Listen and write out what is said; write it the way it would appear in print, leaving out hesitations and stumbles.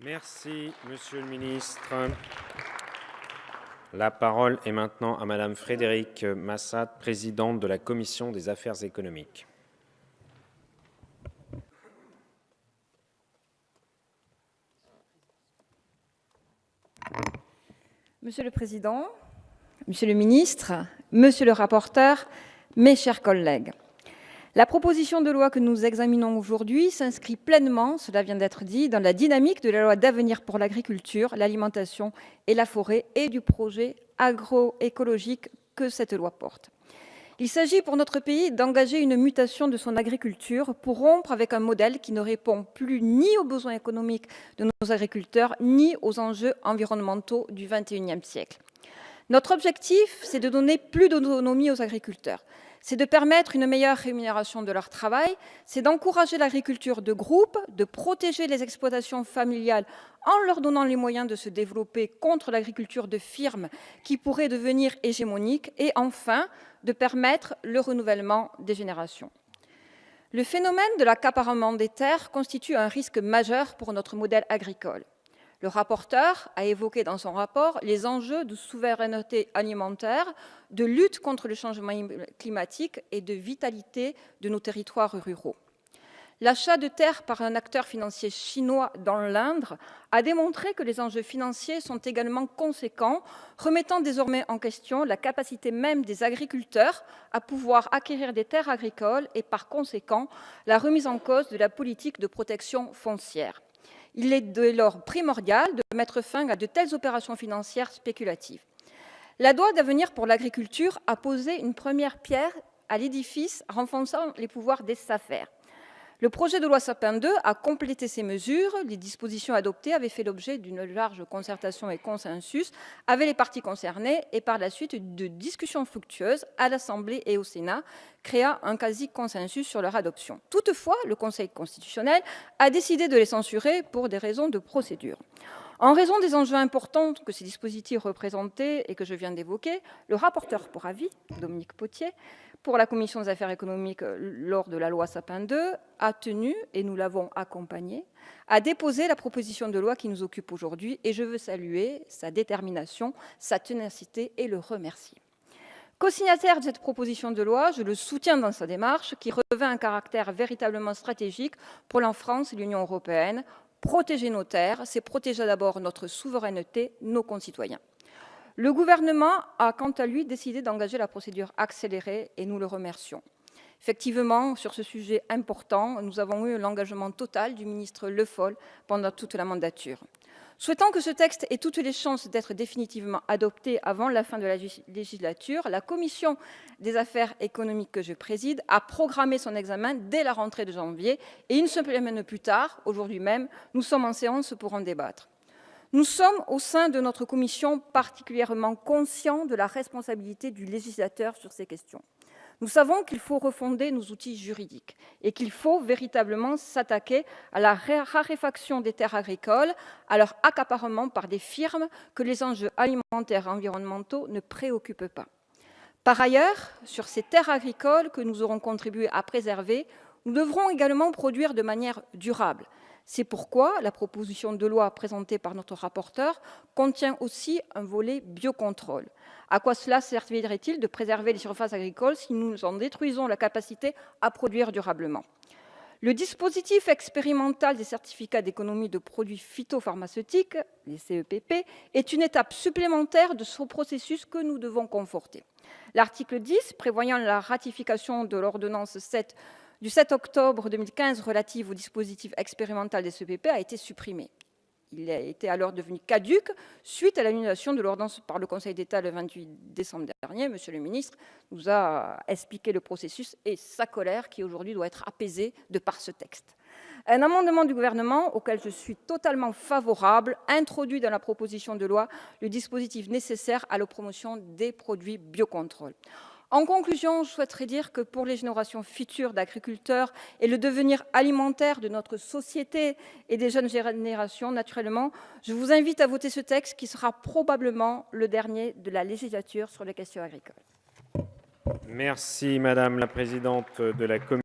Merci, Monsieur le ministre. La parole est maintenant à Madame Frédérique Massat, présidente de la Commission des affaires économiques. Monsieur le Président, Monsieur le Ministre, Monsieur le rapporteur, mes chers collègues, la proposition de loi que nous examinons aujourd'hui s'inscrit pleinement, cela vient d'être dit, dans la dynamique de la loi d'avenir pour l'agriculture, l'alimentation et la forêt et du projet agroécologique que cette loi porte. Il s'agit pour notre pays d'engager une mutation de son agriculture pour rompre avec un modèle qui ne répond plus ni aux besoins économiques de nos agriculteurs, ni aux enjeux environnementaux du XXIe siècle. Notre objectif, c'est de donner plus d'autonomie aux agriculteurs. C'est de permettre une meilleure rémunération de leur travail, c'est d'encourager l'agriculture de groupe, de protéger les exploitations familiales en leur donnant les moyens de se développer contre l'agriculture de firme qui pourrait devenir hégémonique et enfin de permettre le renouvellement des générations. Le phénomène de l'accaparement des terres constitue un risque majeur pour notre modèle agricole. Le rapporteur a évoqué dans son rapport les enjeux de souveraineté alimentaire, de lutte contre le changement climatique et de vitalité de nos territoires ruraux. L'achat de terres par un acteur financier chinois dans l'Indre a démontré que les enjeux financiers sont également conséquents, remettant désormais en question la capacité même des agriculteurs à pouvoir acquérir des terres agricoles et par conséquent la remise en cause de la politique de protection foncière. Il est dès lors primordial de mettre fin à de telles opérations financières spéculatives. La loi d'avenir pour l'agriculture a posé une première pierre à l'édifice renforçant les pouvoirs des SAFER. Le projet de loi Sapin II a complété ces mesures. Les dispositions adoptées avaient fait l'objet d'une large concertation et consensus avec les parties concernées et par la suite de discussions fructueuses à l'Assemblée et au Sénat, créant un quasi-consensus sur leur adoption. Toutefois, le Conseil constitutionnel a décidé de les censurer pour des raisons de procédure. En raison des enjeux importants que ces dispositifs représentaient et que je viens d'évoquer, le rapporteur pour avis, Dominique Potier, pour la Commission des affaires économiques lors de la loi Sapin II, a tenu, et nous l'avons accompagné, à déposer la proposition de loi qui nous occupe aujourd'hui, et je veux saluer sa détermination, sa ténacité et le remercier. Co-signataire de cette proposition de loi, je le soutiens dans sa démarche qui revêt un caractère véritablement stratégique pour la France et l'Union européenne. Protéger nos terres, c'est protéger d'abord notre souveraineté, nos concitoyens. Le gouvernement a quant à lui décidé d'engager la procédure accélérée et nous le remercions. Effectivement, sur ce sujet important, nous avons eu l'engagement total du ministre Le Foll pendant toute la mandature. Souhaitant que ce texte ait toutes les chances d'être définitivement adopté avant la fin de la législature, la Commission des affaires économiques que je préside a programmé son examen dès la rentrée de janvier et une semaine plus tard, aujourd'hui même, nous sommes en séance pour en débattre. Nous sommes, au sein de notre commission, particulièrement conscients de la responsabilité du législateur sur ces questions. Nous savons qu'il faut refonder nos outils juridiques et qu'il faut véritablement s'attaquer à la raréfaction des terres agricoles, à leur accaparement par des firmes que les enjeux alimentaires et environnementaux ne préoccupent pas. Par ailleurs, sur ces terres agricoles que nous aurons contribué à préserver, nous devrons également produire de manière durable. C'est pourquoi la proposition de loi présentée par notre rapporteur contient aussi un volet biocontrôle. À quoi cela servirait-il de préserver les surfaces agricoles si nous en détruisons la capacité à produire durablement ? Le dispositif expérimental des certificats d'économie de produits phytopharmaceutiques, les CEPP, est une étape supplémentaire de ce processus que nous devons conforter. L'article 10, prévoyant la ratification de l'ordonnance 7 du 7 octobre 2015 relative au dispositif expérimental des CEPP a été supprimé. Il a été alors devenu caduc suite à l'annulation de l'ordonnance par le Conseil d'État le 28 décembre dernier. Monsieur le ministre nous a expliqué le processus et sa colère qui aujourd'hui doit être apaisée de par ce texte. Un amendement du gouvernement auquel je suis totalement favorable introduit dans la proposition de loi le dispositif nécessaire à la promotion des produits biocontrôle. En conclusion, je souhaiterais dire que pour les générations futures d'agriculteurs et le devenir alimentaire de notre société et des jeunes générations, naturellement, je vous invite à voter ce texte qui sera probablement le dernier de la législature sur les questions agricoles. Merci, Madame la présidente de la Commission.